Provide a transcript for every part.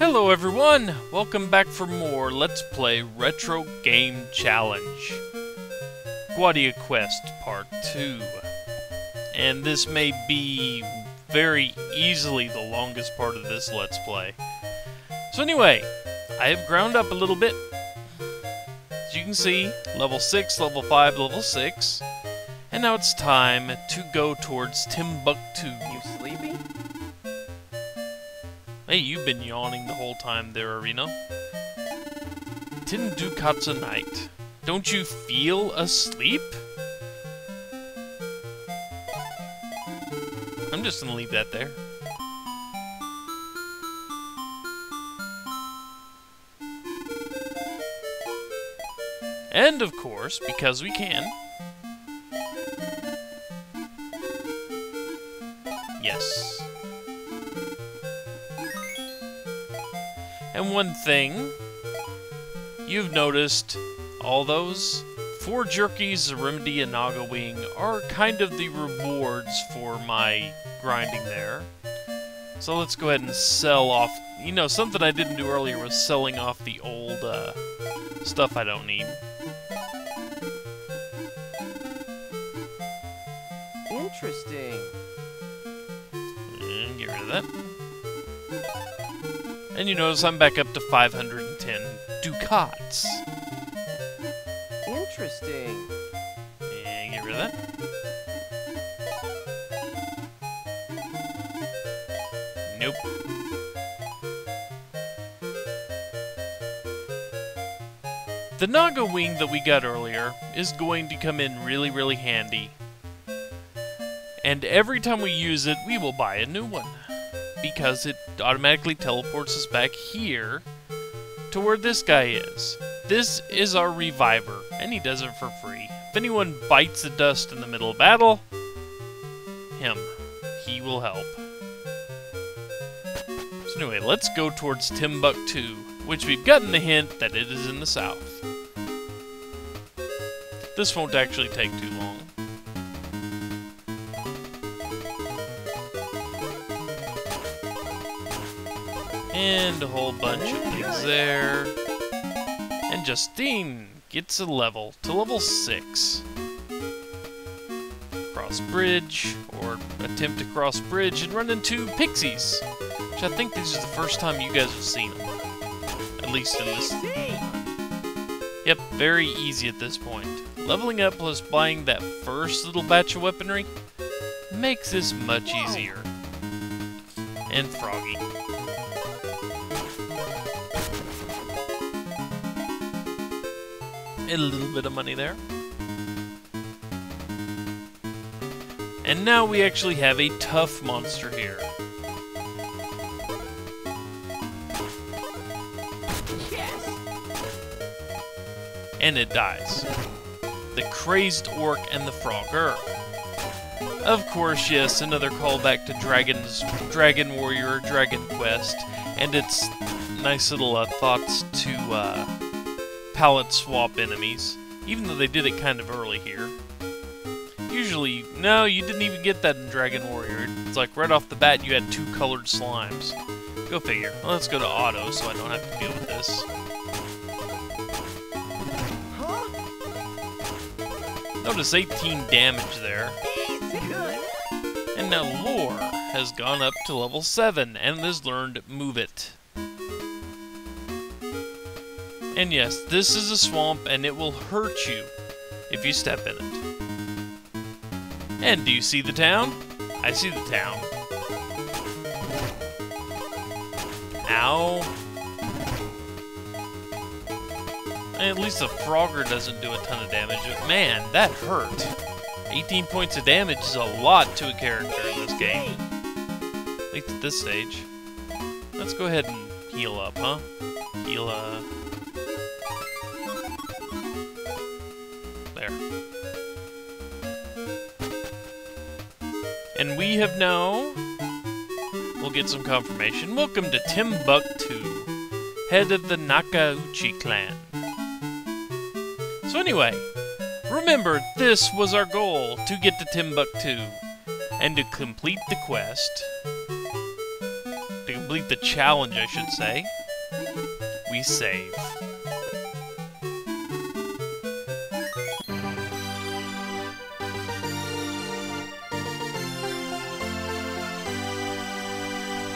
Hello everyone! Welcome back for more Let's Play Retro Game Challenge. Guadia Quest Part 2. And this may be very easily the longest part of this Let's Play. So anyway, I have ground up a little bit. As you can see, level 6, level 5, level 6. And now it's time to go towards Timbuktu. You sleepy? Hey, you've been yawning the whole time there, Arena. 10 ducats a night. Don't you feel asleep? I'm just gonna leave that there. And of course, because we can. Yes. And one thing, you've noticed, all those 4 jerkies, a remedy, and naga wing are kind of the rewards for my grinding there. So let's go ahead and sell off, you know, something I didn't do earlier was selling off the old stuff I don't need. Interesting. And get rid of that. And you notice I'm back up to 510 ducats. Interesting. And get rid of that. Nope. The naga wing that we got earlier is going to come in really, really handy. And every time we use it, we will buy a new one. Because it automatically teleports us back here to where this guy is. This is our reviver, and he does it for free. If anyone bites the dust in the middle of battle, him. He will help. So anyway, let's go towards Timbuktu, which we've gotten the hint that it is in the south. This won't actually take too long. And a whole bunch of things there. And Justine gets a level to level 6. Cross bridge, or attempt to cross bridge and run into pixies. Which I think this is the first time you guys have seen them. At least in this. Yep, very easy at this point. Leveling up plus buying that first little batch of weaponry makes this much easier. And Froggy. A little bit of money there. And now we actually have a tough monster here. Yes. And it dies. The crazed orc and the frogger. Of course, yes, another callback to Dragon Warrior, Dragon Quest, and its nice little thoughts to palette swap enemies, even though they did it kind of early here. Usually, no, you didn't even get that in Dragon Warrior. It's like right off the bat you had 2 colored slimes. Go figure. Well, let's go to auto so I don't have to deal with this. Huh? Notice 18 damage there. Good. And now Lore has gone up to level 7 and has learned Move It. And yes, this is a swamp, and it will hurt you if you step in it. And do you see the town? I see the town. Ow. At least the Frogger doesn't do a ton of damage, but man, that hurt. 18 points of damage is a lot to a character in this game. At least at this stage. Let's go ahead and heal up, huh? Heal, There. And we have now... We'll get some confirmation. Welcome to Timbuktu, head of the Nakauchi clan. So anyway, remember, this was our goal, to get to Timbuktu, and to complete the quest. To complete complete the challenge, I should say, we save.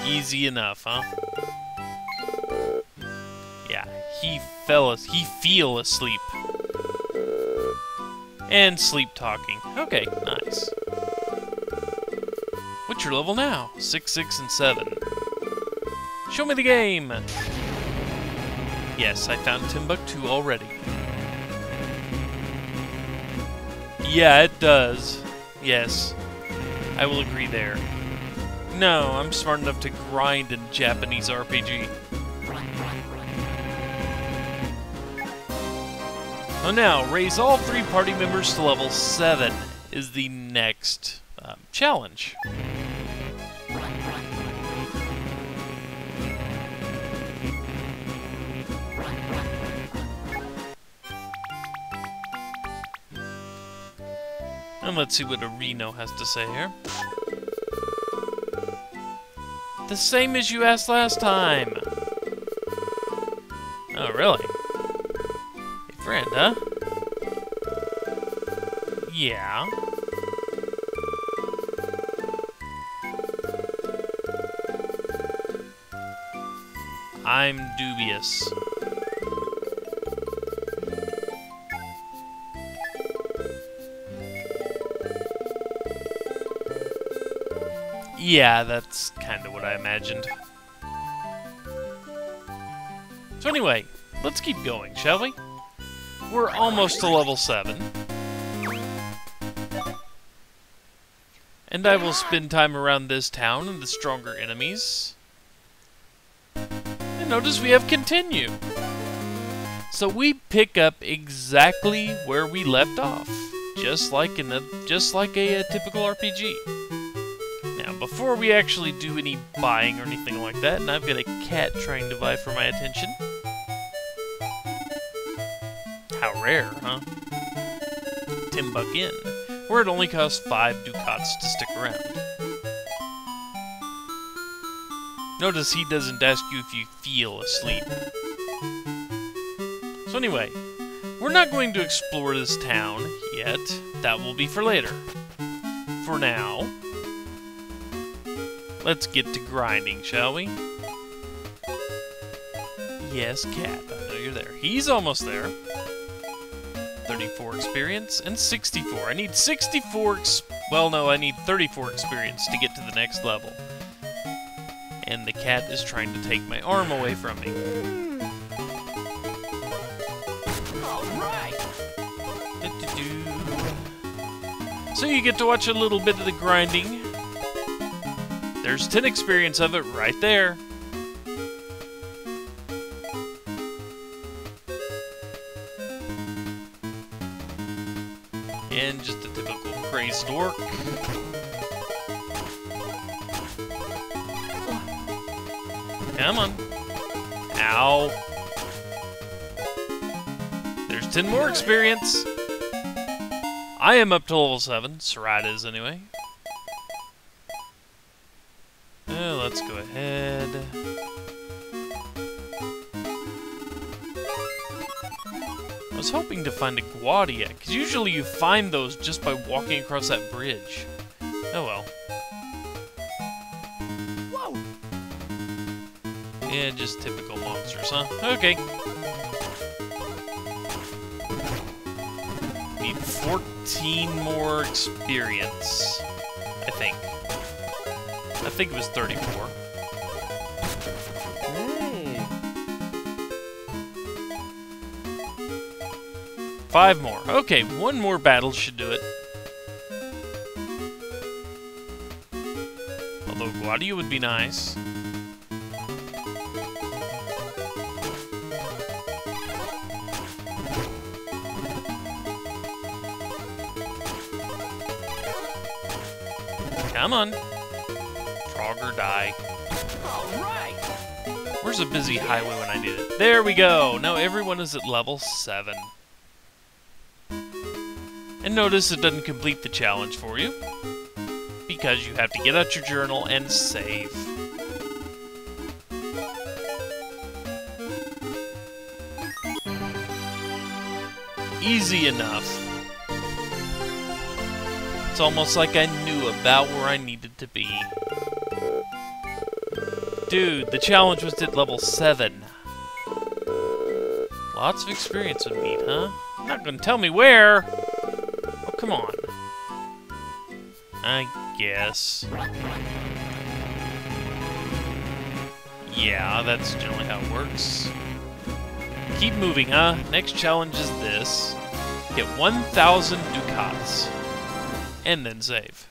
Easy enough, huh? Yeah, he feel asleep. And sleep talking. Okay, nice. What's your level now? 6, 6, and 7. Show me the game! Yes, I found Timbuktu already. Yeah, it does. Yes, I will agree there. No, I'm smart enough to grind in Japanese RPG. Oh, now, raise all 3 party members to level 7 is the next challenge. And let's see what Reno has to say here. The same as you asked last time. Oh, really? Hey, friend, huh? Yeah. I'm dubious. Yeah, that's kind of what I imagined. So anyway, let's keep going, shall we? We're almost to level 7. And I will spend time around this town and the stronger enemies. And notice we have continue. So we pick up exactly where we left off, just like a typical RPG. Before we actually do any buying or anything like that, and I've got a cat trying to vie for my attention. How rare, huh? Timbuktu, where it only costs 5 ducats to stick around. Notice he doesn't ask you if you feel asleep. So anyway, we're not going to explore this town yet. That will be for later. For now, let's get to grinding, shall we? Yes, cat. I know you're there. He's almost there. 34 experience and 64. I need 64 well, no, I need 34 experience to get to the next level. And the cat is trying to take my arm away from me. Alright! So you get to watch a little bit of the grinding. There's 10 experience of it right there. And just a typical crazed orc. Come on. Ow. There's 10 more experience. I am up to level 7. Sarada is anyway. Let's go ahead. I was hoping to find a Guardia, because usually you find those just by walking across that bridge. Oh well. Whoa! Yeah, just typical monsters, huh? Okay. Need 14 more experience, I think. I think it was 34. Hey. 5 more. Okay, 1 more battle should do it. Although Guadia would be nice. Come on. Frog or die. Alright! Where's a busy highway when I need it? There we go! Now everyone is at level 7. And notice it doesn't complete the challenge for you, because you have to get out your journal and save. Easy enough. It's almost like I knew about where I needed to be. Dude, the challenge was at level 7. Lots of experience would need, huh? You're not gonna tell me where! Oh, come on. I guess. Yeah, that's generally how it works. Keep moving, huh? Next challenge is this. Get 1,000 ducats. And then save.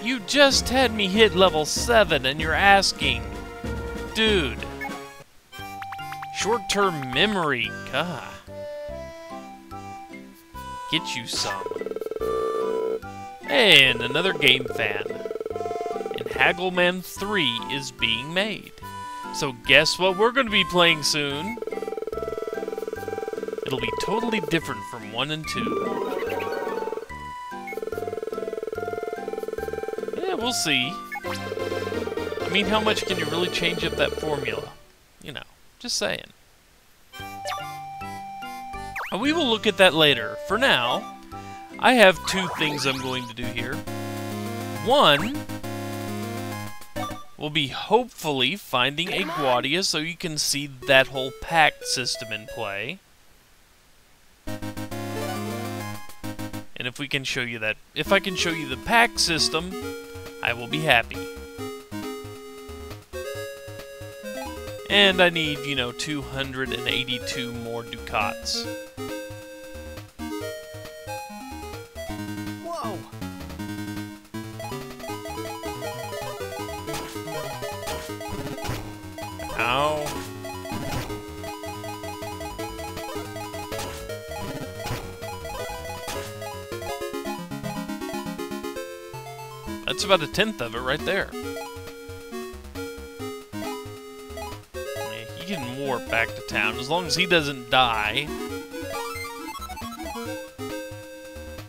You just had me hit level 7 and you're asking. Dude. Short-term memory. God. Get you some. And another game fan. And Haggleman 3 is being made. So guess what we're going to be playing soon? It'll be totally different from 1 and 2. Yeah, we'll see. I mean, how much can you really change up that formula? You know, just saying. We will look at that later. For now, I have 2 things I'm going to do here. One will be hopefully finding a Guardia so you can see that whole pact system in play. And if we can show you that, if I can show you the pact system, I will be happy. And I need, you know, 282 more ducats. Whoa! Ow. That's about 1/10 of it right there. He can warp back to town as long as he doesn't die.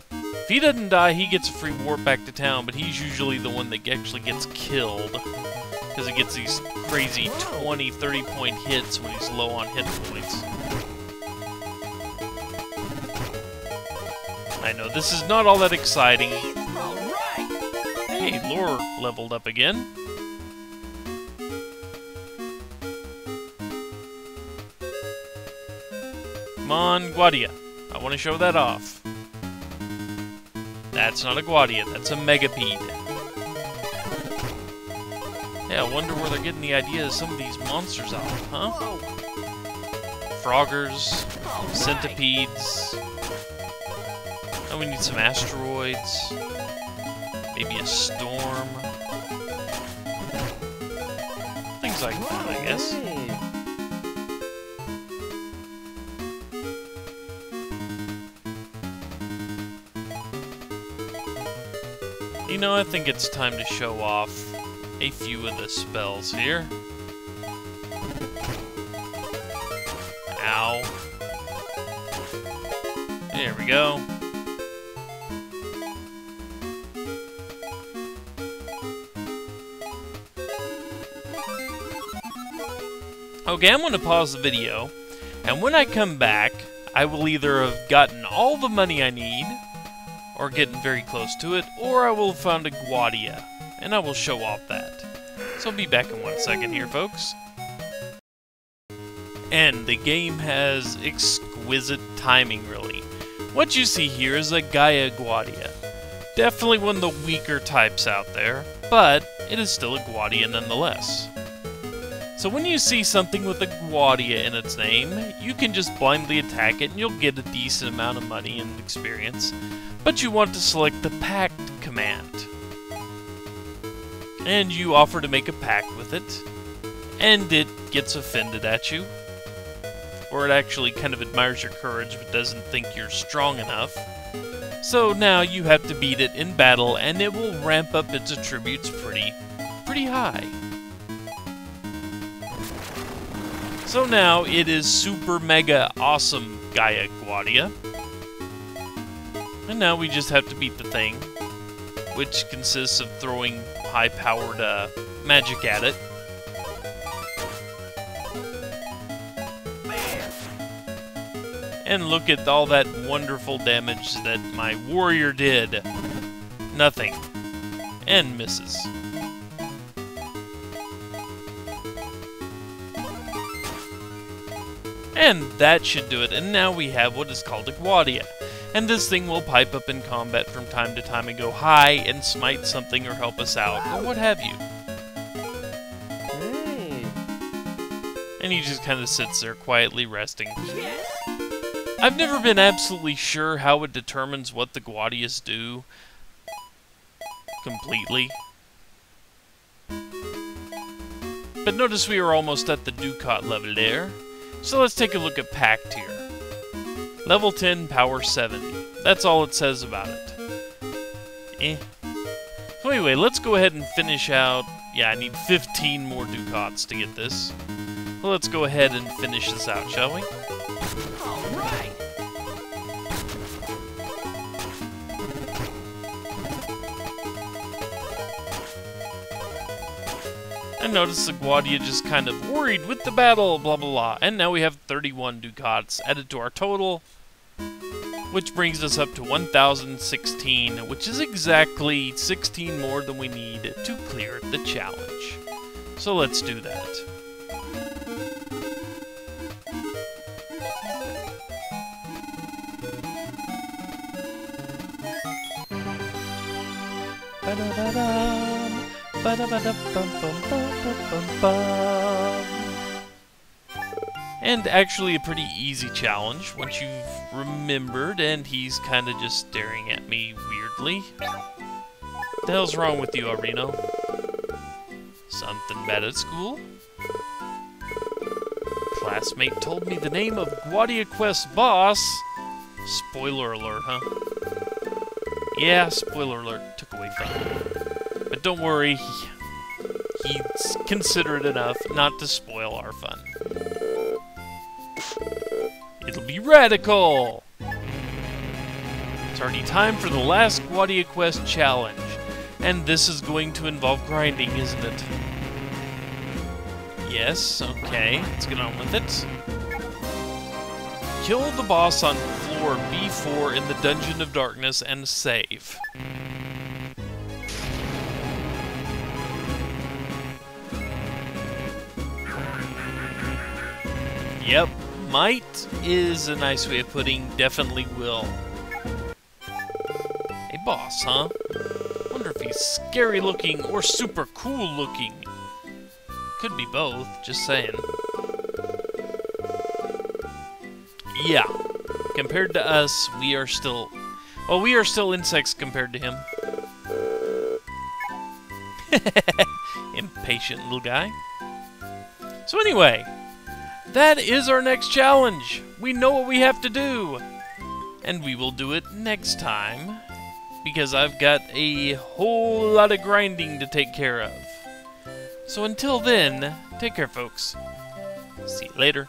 If he doesn't die, he gets a free warp back to town, but he's usually the one that actually gets killed. Because he gets these crazy 20, 30 point hits when he's low on hit points. I know, this is not all that exciting. Hey, lore leveled up again. Come on, Guadia. I want to show that off. That's not a Guadia, that's a Megapede. Yeah, I wonder where they're getting the idea of some of these monsters off, huh? Froggers, centipedes. Oh, we need some asteroids. Maybe a storm. Things like that, I guess. You know, I think it's time to show off a few of the spells here. Ow. There we go. Okay, I'm going to pause the video, and when I come back, I will either have gotten all the money I need, or getting very close to it, or I will have found a Guadia, and I will show off that. So I'll be back in 1 second here, folks. And the game has exquisite timing, really. What you see here is a Gaia Guadia. Definitely one of the weaker types out there, but it is still a Guadia nonetheless. So when you see something with a Guadia in its name, you can just blindly attack it and you'll get a decent amount of money and experience. But you want to select the pact command. And you offer to make a pact with it, and it gets offended at you. Or it actually kind of admires your courage but doesn't think you're strong enough. So now you have to beat it in battle and it will ramp up its attributes pretty high. So now it is super mega awesome Gaia Guadia. And now we just have to beat the thing, which consists of throwing high-powered magic at it. And look at all that wonderful damage that my warrior did. Nothing. And misses. And that should do it. And now we have what is called a Guadia. And this thing will pipe up in combat from time to time and go hi and smite something or help us out, or what have you. Hey. And he just kind of sits there quietly resting. Yes. I've never been absolutely sure how it determines what the Guadias do completely. But notice we are almost at the Ducat level there. So let's take a look at Pact here. Level 10, power 7. That's all it says about it. So anyway, let's go ahead and finish out... Yeah, I need 15 more Ducats to get this. Well, let's go ahead and finish this out, shall we? Alright. And notice the Guadia just kind of worried with the battle, blah blah blah. And now we have 31 Ducats added to our total, which brings us up to 1,016, which is exactly 16 more than we need to clear the challenge. So let's do that. And actually a pretty easy challenge once you've remembered, and he's kind of just staring at me weirdly. The hell's wrong with you, Arino? Something bad at school? Classmate told me the name of Guadia Quest boss. Spoiler alert, huh? Yeah, spoiler alert, took away fun. But don't worry, he's considerate enough not to spoil our fun. It'll be radical! It's already time for the last Guadia Quest challenge, and this is going to involve grinding, isn't it? Yes, okay, let's get on with it. Kill the boss on floor B4 in the Dungeon of Darkness and save. Yep, might is a nice way of putting definitely will. A boss, huh? Wonder if he's scary looking or super cool looking. Could be both, just saying. Yeah, compared to us, we are still... Well, we are still insects compared to him. Impatient little guy. So anyway, that is our next challenge. We know what we have to do. And we will do it next time, because I've got a whole lot of grinding to take care of. So until then, take care, folks. See you later.